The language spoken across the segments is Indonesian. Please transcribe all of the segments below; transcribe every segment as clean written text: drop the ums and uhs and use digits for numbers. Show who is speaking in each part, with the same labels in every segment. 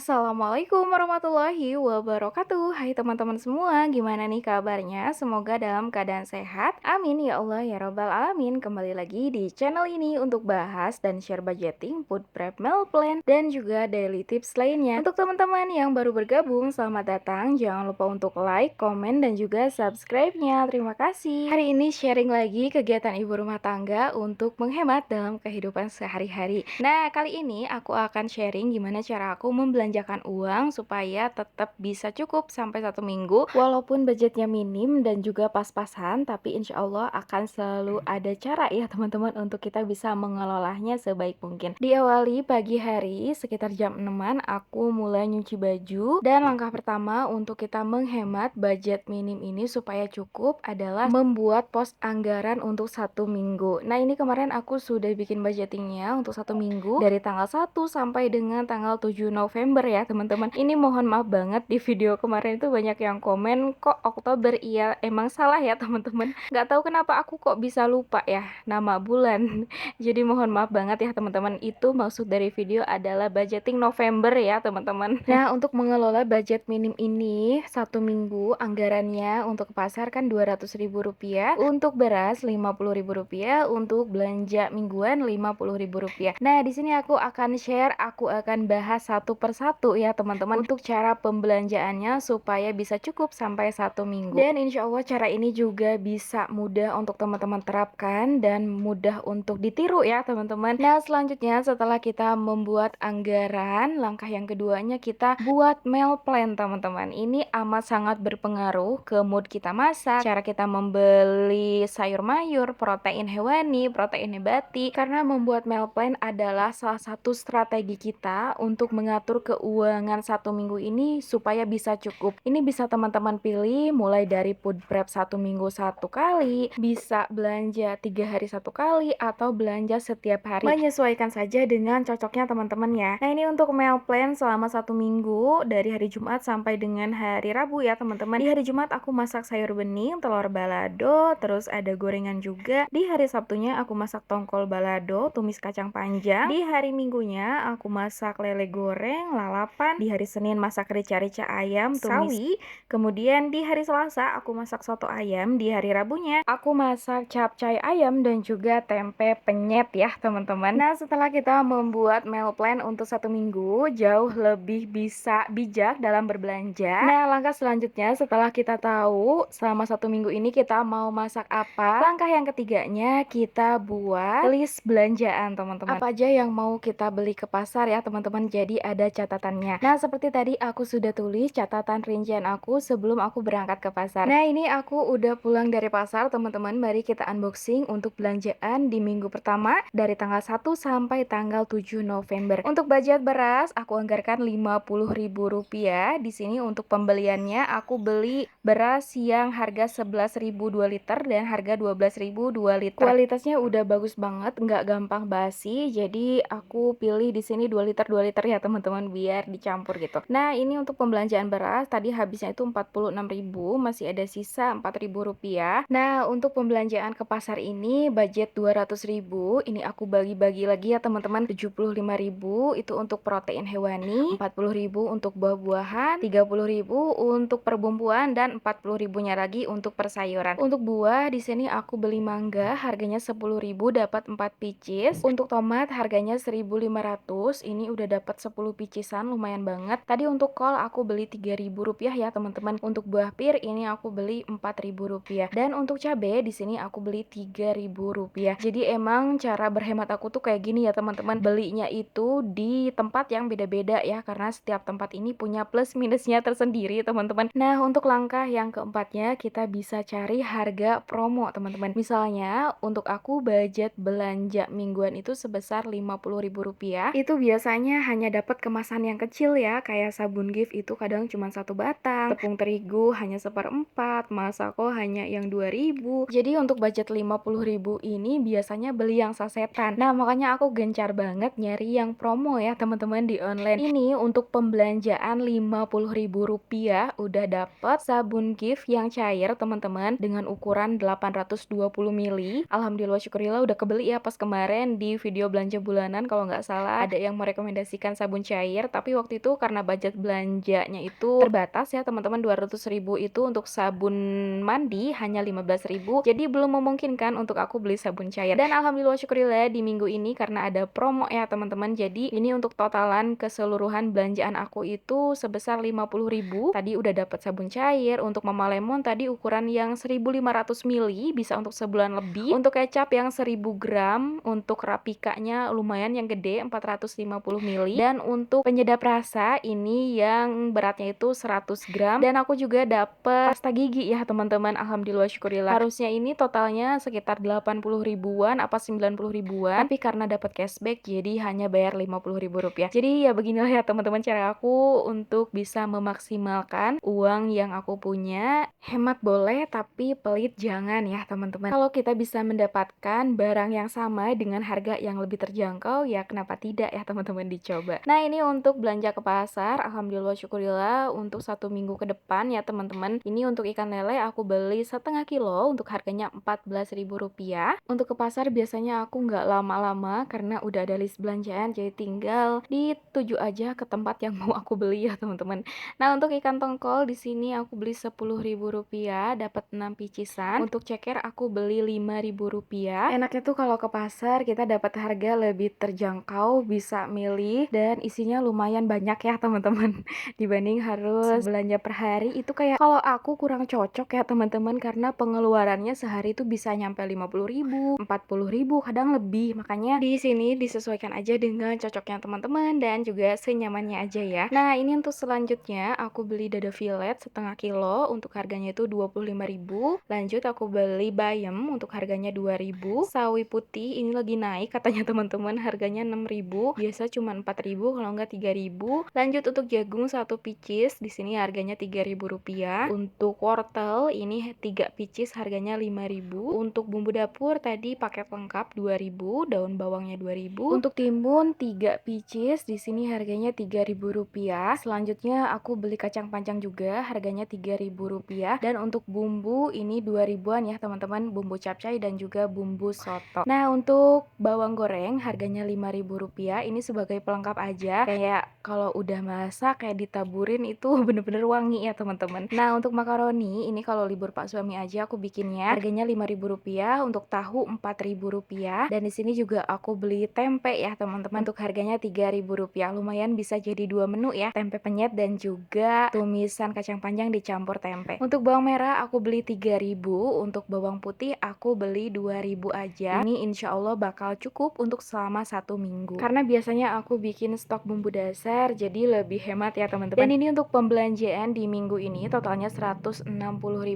Speaker 1: Assalamualaikum warahmatullahi wabarakatuh. Hai teman-teman semua, gimana nih kabarnya? Semoga dalam keadaan sehat. Amin ya Allah ya Rabbal Alamin. Kembali lagi di channel ini untuk bahas dan share budgeting, food prep, meal plan, dan juga daily tips lainnya. Untuk teman-teman yang baru bergabung, selamat datang. Jangan lupa untuk like, komen, dan juga subscribe-nya. Terima kasih. Hari ini sharing lagi kegiatan ibu rumah tangga untuk menghemat dalam kehidupan sehari-hari. Nah, kali ini aku akan sharing gimana cara aku membelanjakan uang supaya tetap bisa cukup sampai 1 minggu walaupun budgetnya minim dan juga pas-pasan, tapi insya Allah akan selalu ada cara ya teman-teman untuk kita bisa mengelolanya sebaik mungkin. Diawali pagi hari sekitar jam 6-an aku mulai nyuci baju, dan langkah pertama untuk kita menghemat budget minim ini supaya cukup adalah membuat pos anggaran untuk 1 minggu. Nah, ini kemarin aku sudah bikin budgetingnya untuk 1 minggu dari tanggal 1 sampai dengan tanggal 7 November ya teman-teman. Ini mohon maaf banget, di video kemarin itu banyak yang komen kok Oktober. Iya emang salah ya teman-teman, nggak tahu kenapa aku kok bisa lupa ya nama bulan. Jadi mohon maaf banget ya teman-teman, itu maksud dari video adalah budgeting November ya teman-teman. Nah, untuk mengelola budget minim ini 1 minggu anggarannya untuk ke pasar kan Rp200.000, untuk beras Rp50.000, untuk belanja mingguan Rp50.000. Nah, di sini aku akan share, aku akan bahas satu persatu ya teman-teman untuk cara pembelanjaannya supaya bisa cukup sampai 1 minggu. Dan insya Allah cara ini juga bisa mudah untuk teman-teman terapkan dan mudah untuk ditiru ya teman-teman. Nah, selanjutnya setelah kita membuat anggaran, langkah yang keduanya kita buat meal plan teman-teman. Ini amat sangat berpengaruh ke mood kita masak, cara kita membeli sayur mayur, protein hewani, protein nabati, karena membuat meal plan adalah salah satu strategi kita untuk mengatur keuangan 1 minggu ini supaya bisa cukup. Ini bisa teman-teman pilih mulai dari food prep 1 minggu 1 kali, bisa belanja 3 hari 1 kali, atau belanja setiap hari. Menyesuaikan saja dengan cocoknya teman-teman ya. Nah, ini untuk meal plan selama 1 minggu dari hari Jumat sampai dengan hari Rabu ya teman-teman. Di hari Jumat aku masak sayur bening, telur balado, terus ada gorengan juga. Di hari Sabtunya aku masak tongkol balado, tumis kacang panjang. Di hari Minggunya aku masak lele goreng, lalapan. Di hari Senin masak rica-rica ayam, tumis sawi. Kemudian di hari Selasa aku masak soto ayam. Di hari Rabunya aku masak capcay ayam dan juga tempe penyet ya teman-teman. Nah, setelah kita membuat meal plan untuk 1 minggu, jauh lebih bisa bijak dalam berbelanja. Nah, langkah selanjutnya setelah kita tahu selama 1 minggu ini kita mau masak apa, langkah yang ketiganya kita buat list belanjaan teman-teman. Apa aja yang mau kita beli ke pasar ya teman-teman, jadi ada catatannya. Nah, seperti tadi aku sudah tulis catatan rincian aku sebelum aku berangkat ke pasar. Nah, ini aku udah pulang dari pasar teman-teman. Mari kita unboxing untuk belanjaan di minggu pertama dari tanggal 1 sampai tanggal 7 November. Untuk budget beras aku anggarkan Rp50.000. Di sini untuk pembeliannya aku beli beras yang harga 11.000 2 liter dan harga 12.000 2 liter. Kualitasnya udah bagus banget, nggak gampang basi. Jadi aku pilih di sini 2 liter 2 liter ya teman-teman biar dicampur gitu. Nah, ini untuk pembelanjaan beras tadi habisnya itu 46.000, masih ada sisa Rp4.000. Nah, untuk pembelanjaan ke pasar ini budget 200.000. Ini aku bagi-bagi lagi ya teman-teman. 75.000 itu untuk protein hewani, 40.000 untuk buah-buahan, 30.000 untuk perbumbuan, dan 40.000-nya lagi untuk persayuran. Untuk buah di sini aku beli mangga harganya 10.000 dapat 4 pieces. Untuk tomat harganya 1.500. Ini udah dapat 10 piecisan, lumayan banget. Tadi untuk kol aku beli Rp3.000 ya teman-teman. Untuk buah pir ini aku beli Rp4.000. Dan untuk cabai di sini aku beli Rp3.000. Jadi emang cara berhemat aku tuh kayak gini ya teman-teman. Belinya itu di tempat yang beda-beda ya, karena setiap tempat ini punya plus minusnya tersendiri teman-teman. Nah, untuk langkah yang keempatnya kita bisa cari harga promo teman-teman. Misalnya untuk aku budget belanja mingguan itu sebesar Rp50.000. Itu biasanya hanya dapat kemasan yang kecil ya, kayak sabun gift itu kadang cuma 1 batang, tepung terigu hanya 1/4, masako hanya yang 2.000. Jadi untuk budget Rp50.000 ini biasanya beli yang sasetan. Nah, makanya aku gencar banget nyari yang promo ya teman-teman di online. Ini untuk pembelanjaan Rp50.000 udah dapet sabun gift yang cair teman-teman dengan ukuran 820 ml. Alhamdulillah syukurillah udah kebeli ya pas kemarin di video belanja bulanan, kalau nggak salah ada yang merekomendasikan sabun cair tapi waktu itu karena budget belanjanya itu terbatas ya teman-teman, 200.000 itu untuk sabun mandi hanya 15.000, jadi belum memungkinkan untuk aku beli sabun cair. Dan alhamdulillah syukurillah di minggu ini karena ada promo ya teman-teman, jadi ini untuk totalan keseluruhan belanjaan aku itu sebesar 50.000. Tadi udah dapat sabun cair, untuk Mama Lemon tadi ukuran yang 1500 ml bisa untuk sebulan lebih, untuk kecap yang 1000 gram, untuk Rapikanya lumayan yang gede 450 ml, dan untuk penyedap rasa ini yang beratnya itu 100 gram. Dan aku juga dapet pasta gigi ya teman-teman, alhamdulillah syukurillah. Harusnya ini totalnya sekitar 80 ribuan apa 90 ribuan, tapi karena dapat cashback jadi hanya bayar 50 ribu rupiah. Jadi ya beginilah ya teman-teman cara aku untuk bisa memaksimalkan uang yang aku punya. Hemat boleh tapi pelit jangan ya teman-teman. Kalau kita bisa mendapatkan barang yang sama dengan harga yang lebih terjangkau, ya kenapa tidak ya teman-teman, dicoba. Nah ini untuk belanja ke pasar, alhamdulillah syukurillah untuk 1 minggu ke depan ya teman-teman. Ini untuk ikan lele aku beli setengah kilo untuk harganya 14.000 rupiah. Untuk ke pasar biasanya aku nggak lama-lama karena udah ada list belanjaan, jadi tinggal dituju aja ke tempat yang mau aku beli ya teman-teman. Nah untuk ikan tongkol di sini aku beli 10.000 rupiah, dapat 6 picisan. Untuk ceker aku beli 5.000 rupiah. Enaknya tuh kalau ke pasar kita dapat harga lebih terjangkau, bisa milih, dan isinya lumayan banyak ya teman-teman. Dibanding harus belanja per hari, itu kayak kalau aku kurang cocok ya teman-teman, karena pengeluarannya sehari itu bisa nyampe 50.000, 40.000, kadang lebih. Makanya di sini disesuaikan aja dengan cocoknya teman-teman dan juga senyamannya aja ya. Nah ini untuk selanjutnya aku beli dada fillet setengah kilo, untuk harganya itu 25.000. Lanjut aku beli bayam untuk harganya 2.000. Sawi putih ini lagi naik katanya teman-teman, harganya 6.000, biasa cuma 4.000 kalau enggak 3.000. Lanjut untuk jagung 1 picis, di sini harganya 3.000 rupiah. Untuk wortel ini 3 picis harganya 5.000. Untuk bumbu dapur tadi paket lengkap 2.000, daun bawangnya 2.000. Untuk timun 3 picis, di sini harganya 3.000 rupiah. Selanjutnya aku beli kacang panjang juga, harganya 3.000 rupiah. Dan untuk bumbu ini 2.000-an ya teman-teman, bumbu capcay dan juga bumbu soto. Nah untuk bawang goreng harganya 5.000 rupiah, ini sebagai pelengkap aja, kayak kalau udah masak kayak ditaburin itu bener-bener wangi ya teman-teman. Nah untuk makaroni ini kalau libur Pak suami aja aku bikinnya, harganya 5.000 rupiah. Untuk tahu 4.000 rupiah. Dan di sini juga aku beli tempe ya teman-teman, untuk harganya 3.000 rupiah. Lumayan bisa jadi 2 menu ya, tempe penyet dan juga tumisan kacang panjang dicampur tempe. Untuk bawang merah aku beli 3.000, untuk bawang putih aku beli 2.000 aja. Ini insya Allah bakal cukup untuk selama 1 minggu, karena biasanya aku bikin stok bumbu dasar jadi lebih hemat ya teman-teman. Dan ini untuk pembelanjaan di minggu ini totalnya 160.000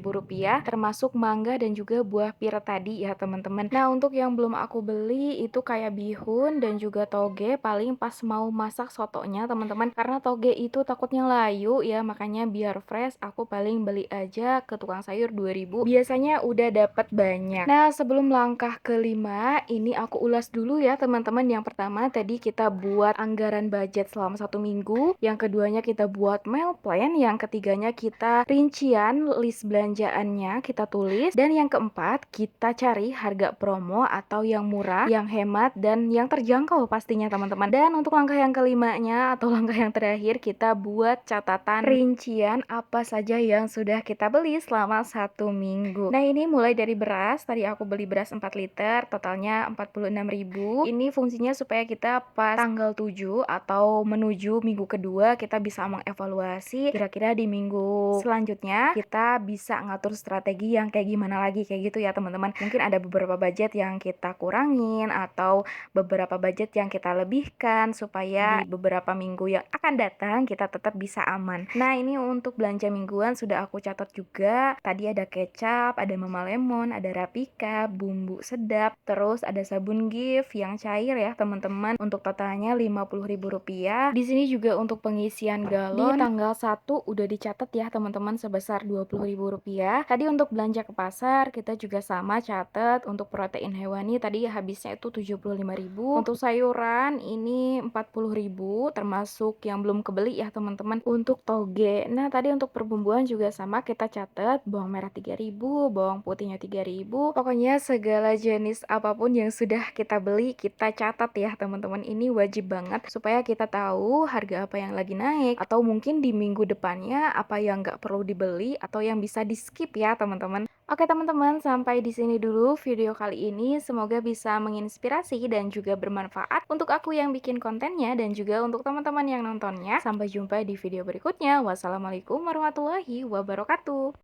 Speaker 1: rupiah, termasuk mangga dan juga buah pir tadi ya teman-teman. Nah untuk yang belum aku beli itu kayak bihun dan juga toge, paling pas mau masak sotonya teman-teman, karena toge itu takutnya layu ya, makanya biar fresh aku paling beli aja ke tukang sayur 2.000, biasanya udah dapat banyak. Nah sebelum langkah kelima ini aku ulas dulu ya teman-teman. Yang pertama tadi kita buat anggaran budget selama 1 minggu, yang keduanya kita buat meal plan, yang ketiganya kita rincian list belanjaannya kita tulis, dan yang keempat kita cari harga promo atau yang murah, yang hemat dan yang terjangkau pastinya teman-teman. Dan untuk langkah yang kelimanya atau langkah yang terakhir, kita buat catatan rincian apa saja yang sudah kita beli selama 1 minggu. Nah ini mulai dari beras, tadi aku beli beras 4 liter totalnya 46.000. Ini fungsinya supaya kita pas tanggal 7 atau menuju minggu kedua kita bisa mengevaluasi kira-kira di minggu selanjutnya kita bisa ngatur strategi yang kayak gimana lagi, kayak gitu ya teman-teman. Mungkin ada beberapa budget yang kita kurangin atau beberapa budget yang kita lebihkan supaya di beberapa minggu yang akan datang kita tetap bisa aman. Nah ini untuk belanja mingguan sudah aku catat juga. Tadi ada kecap, ada Mama Lemon, ada Rapika, bumbu sedap, terus ada sabun Gift yang cair ya teman-teman, untuk totalnya 50.000 rupiah. Di sini juga untuk pengisian galon di tanggal 1 udah dicatat ya teman-teman sebesar 20.000 rupiah. Tadi untuk belanja ke pasar kita juga sama catat. Untuk protein hewani tadi habisnya itu 75.000. Untuk sayuran ini 40.000 termasuk yang belum kebeli ya teman-teman. Untuk toge, nah tadi untuk perbumbuan juga sama kita catat, bawang merah 3.000, bawang putihnya 3.000. Pokoknya segala jenis apapun yang sudah kita beli kita catat ya teman-teman. Ini wajib banget supaya kita tahu harga apa yang lagi naik, atau mungkin di minggu depannya apa yang nggak perlu dibeli atau yang bisa di-skip ya teman-teman. Oke teman-teman, sampai di sini dulu video kali ini. Semoga bisa menginspirasi dan juga bermanfaat untuk aku yang bikin kontennya dan juga untuk teman-teman yang nontonnya. Sampai jumpa di video berikutnya. Wassalamualaikum warahmatullahi wabarakatuh.